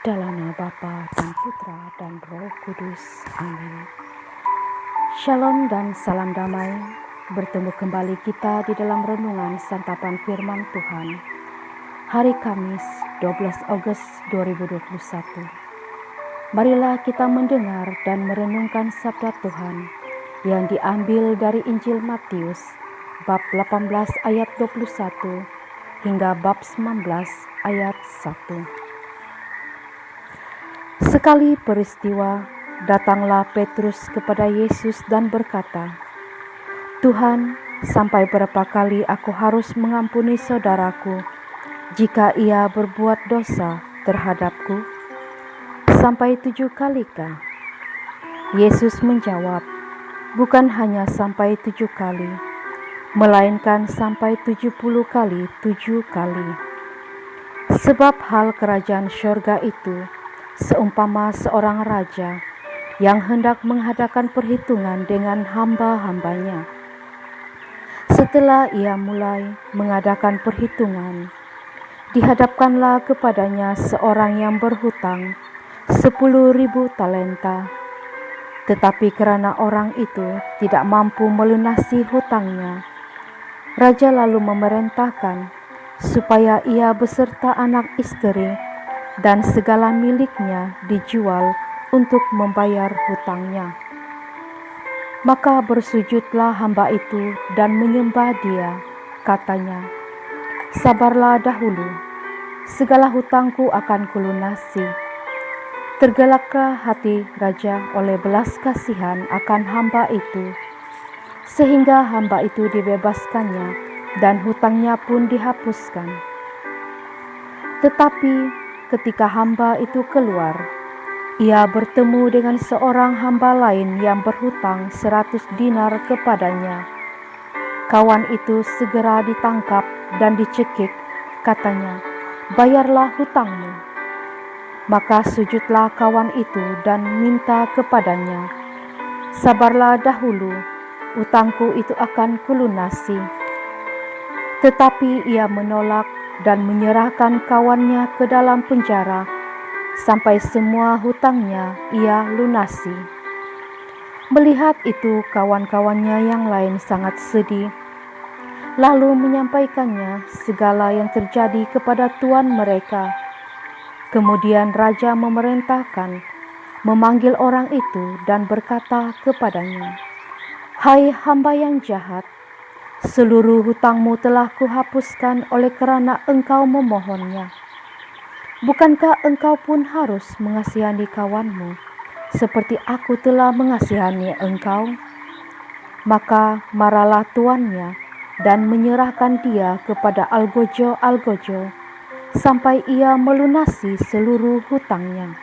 Dalam nama Bapa dan Putra dan Roh Kudus. Amin. Shalom dan salam damai. Bertemu kembali kita di dalam renungan santapan firman Tuhan. Hari Kamis 12 Agustus 2021. Marilah kita mendengar dan merenungkan sabda Tuhan yang diambil dari Injil Matius bab 18 ayat 21 hingga bab 19 ayat 1. Sekali peristiwa, datanglah Petrus kepada Yesus dan berkata, "Tuhan, sampai berapa kali aku harus mengampuni saudaraku jika ia berbuat dosa terhadapku? Sampai 7 kalikah?" Yesus menjawab, "Bukan hanya sampai 7 kali, melainkan sampai 70 kali 7 kali. Sebab hal kerajaan syurga itu seumpama seorang raja yang hendak mengadakan perhitungan dengan hamba-hambanya. Setelah ia mulai mengadakan perhitungan, dihadapkanlah kepadanya seorang yang berhutang 10.000 talenta. Tetapi karena orang itu tidak mampu melunasi hutangnya, raja lalu memerintahkan supaya ia beserta anak istri dan segala miliknya dijual untuk membayar hutangnya. Maka bersujudlah hamba itu dan menyembah dia, katanya, 'Sabarlah dahulu, segala hutangku akan kulunasi.' Tergelaklah hati raja oleh belas kasihan akan hamba itu, sehingga hamba itu dibebaskannya dan hutangnya pun dihapuskan. Tetapi ketika hamba itu keluar, ia bertemu dengan seorang hamba lain yang berhutang 100 dinar kepadanya. Kawan itu segera ditangkap dan dicekik, katanya, 'Bayarlah hutangmu.' Maka sujudlah kawan itu dan minta kepadanya, 'Sabarlah dahulu, hutangku itu akan kulunasi.' Tetapi ia menolak dan menyerahkan kawannya ke dalam penjara sampai semua hutangnya ia lunasi. Melihat itu, kawan-kawannya yang lain sangat sedih, lalu menyampaikannya segala yang terjadi kepada tuan mereka. Kemudian raja memerintahkan memanggil orang itu dan berkata kepadanya, 'Hai hamba yang jahat, seluruh hutangmu telah kuhapuskan oleh kerana engkau memohonnya. Bukankah engkau pun harus mengasihani kawanmu, seperti aku telah mengasihani engkau?' Maka marahlah tuannya dan menyerahkan dia kepada algojo-algojo, sampai ia melunasi seluruh hutangnya.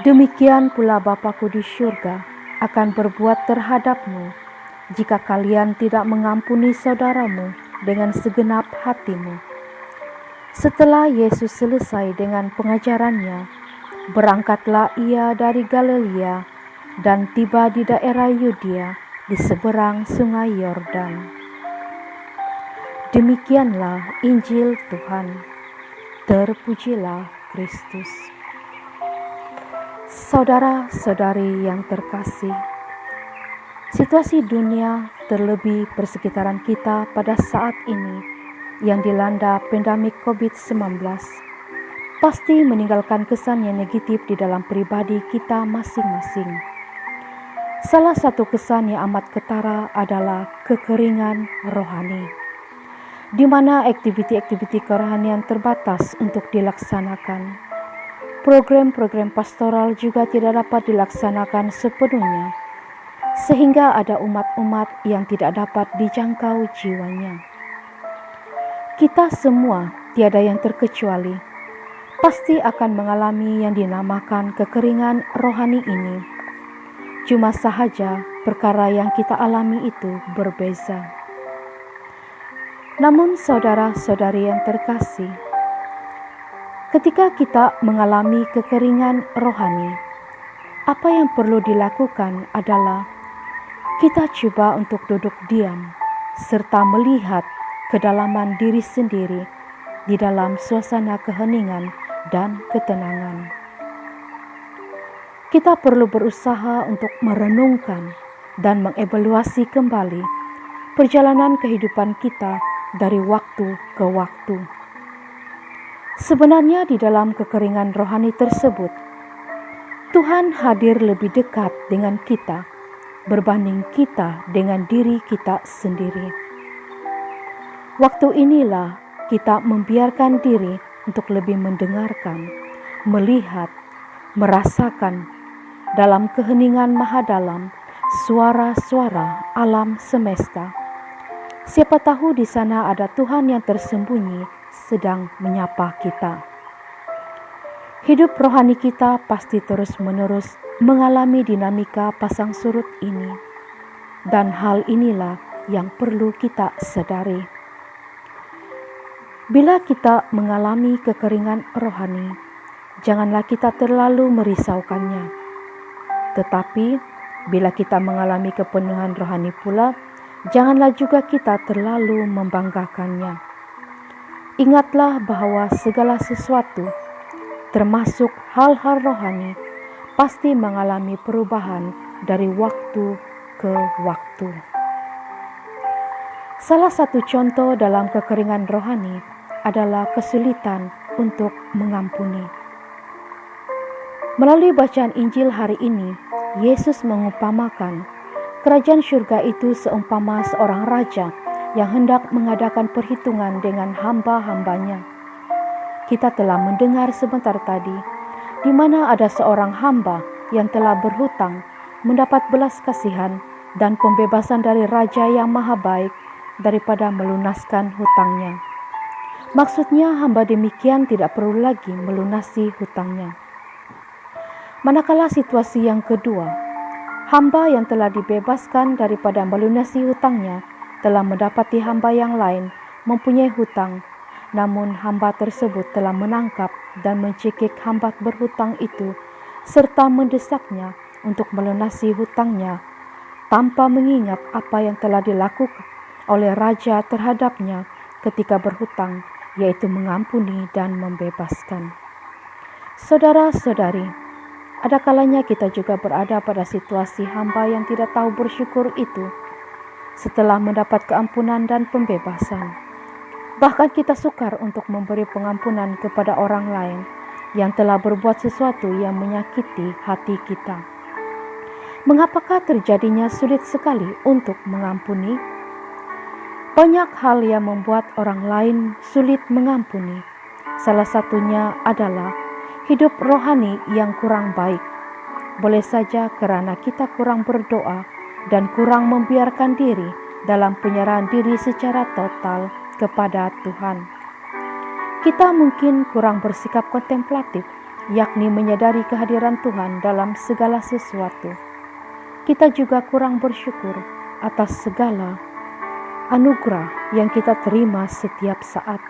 Demikian pula Bapa-Ku di syurga akan berbuat terhadapmu, jika kalian tidak mengampuni saudaramu dengan segenap hatimu." Setelah Yesus selesai dengan pengajarannya, berangkatlah ia dari Galilea dan tiba di daerah Yudea di seberang sungai Yordan. Demikianlah Injil Tuhan. Terpujilah Kristus. Saudara-saudari yang terkasih, situasi dunia, terlebih persekitaran kita pada saat ini yang dilanda pandemik COVID-19, pasti meninggalkan kesan yang negatif di dalam pribadi kita masing-masing. Salah satu kesan yang amat ketara adalah kekeringan rohani, di mana aktiviti-aktiviti kerohanian terbatas untuk dilaksanakan. Program-program pastoral juga tidak dapat dilaksanakan sepenuhnya, sehingga ada umat-umat yang tidak dapat dijangkau jiwanya. Kita semua, tiada yang terkecuali, pasti akan mengalami yang dinamakan kekeringan rohani ini. Cuma sahaja perkara yang kita alami itu berbeza. Namun saudara-saudari yang terkasih, ketika kita mengalami kekeringan rohani, apa yang perlu dilakukan adalah kita coba untuk duduk diam serta melihat kedalaman diri sendiri di dalam suasana keheningan dan ketenangan. Kita perlu berusaha untuk merenungkan dan mengevaluasi kembali perjalanan kehidupan kita dari waktu ke waktu. Sebenarnya di dalam kekeringan rohani tersebut, Tuhan hadir lebih dekat dengan kita berbanding kita dengan diri kita sendiri. Waktu inilah kita membiarkan diri untuk lebih mendengarkan, melihat, merasakan dalam keheningan maha dalam suara-suara alam semesta. Siapa tahu di sana ada Tuhan yang tersembunyi sedang menyapa kita. Hidup rohani kita pasti terus-menerus mengalami dinamika pasang surut ini, dan hal inilah yang perlu kita sadari. Bila kita mengalami kekeringan rohani, janganlah kita terlalu merisaukannya. Tetapi bila kita mengalami kepenuhan rohani pula, janganlah juga kita terlalu membanggakannya. Ingatlah bahwa segala sesuatu, termasuk hal-hal rohani, pasti mengalami perubahan dari waktu ke waktu. Salah satu contoh dalam kekeringan rohani adalah kesulitan untuk mengampuni. Melalui bacaan Injil hari ini, Yesus mengumpamakan kerajaan surga itu seumpama seorang raja yang hendak mengadakan perhitungan dengan hamba-hambanya. Kita telah mendengar sebentar tadi, di mana ada seorang hamba yang telah berhutang mendapat belas kasihan dan pembebasan dari raja yang maha baik daripada melunaskan hutangnya. Maksudnya hamba demikian tidak perlu lagi melunasi hutangnya. Manakala situasi yang kedua, hamba yang telah dibebaskan daripada melunasi hutangnya telah mendapati hamba yang lain mempunyai hutang, namun hamba tersebut telah menangkap dan mencekik hamba berhutang itu serta mendesaknya untuk melunasi hutangnya tanpa mengingat apa yang telah dilakukan oleh raja terhadapnya ketika berhutang, yaitu mengampuni dan membebaskan. Saudara-saudari, ada kalanya kita juga berada pada situasi hamba yang tidak tahu bersyukur itu setelah mendapat keampunan dan pembebasan. Bahkan kita sukar untuk memberi pengampunan kepada orang lain yang telah berbuat sesuatu yang menyakiti hati kita. Mengapakah terjadinya sulit sekali untuk mengampuni? Banyak hal yang membuat orang lain sulit mengampuni. Salah satunya adalah hidup rohani yang kurang baik. Boleh saja karena kita kurang berdoa dan kurang membiarkan diri dalam penyerahan diri secara total kepada Tuhan. Kita mungkin kurang bersikap kontemplatif, yakni menyadari kehadiran Tuhan dalam segala sesuatu. Kita juga kurang bersyukur atas segala anugerah yang kita terima setiap saat.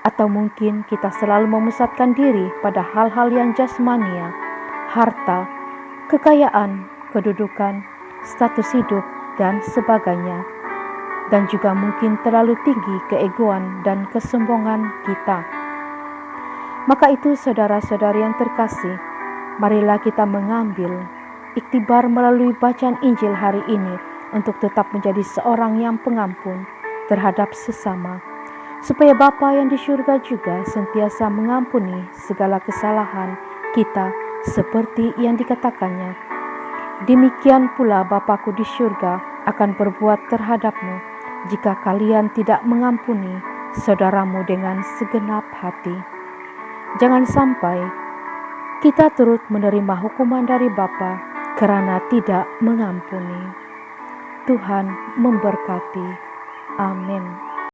Atau mungkin kita selalu memusatkan diri pada hal-hal yang jasmania, harta, kekayaan, kedudukan, status hidup, dan sebagainya. Dan juga mungkin terlalu tinggi keegoan dan kesombongan kita. Maka itu saudara-saudari yang terkasih, marilah kita mengambil iktibar melalui bacaan Injil hari ini untuk tetap menjadi seorang yang pengampun terhadap sesama, supaya Bapa yang di surga juga sentiasa mengampuni segala kesalahan kita seperti yang dikatakannya. Demikian pula Bapa-Ku di surga akan berbuat terhadapmu jika kalian tidak mengampuni saudaramu dengan segenap hati. Jangan sampai kita turut menerima hukuman dari Bapa karena tidak mengampuni. Tuhan memberkati. Amin.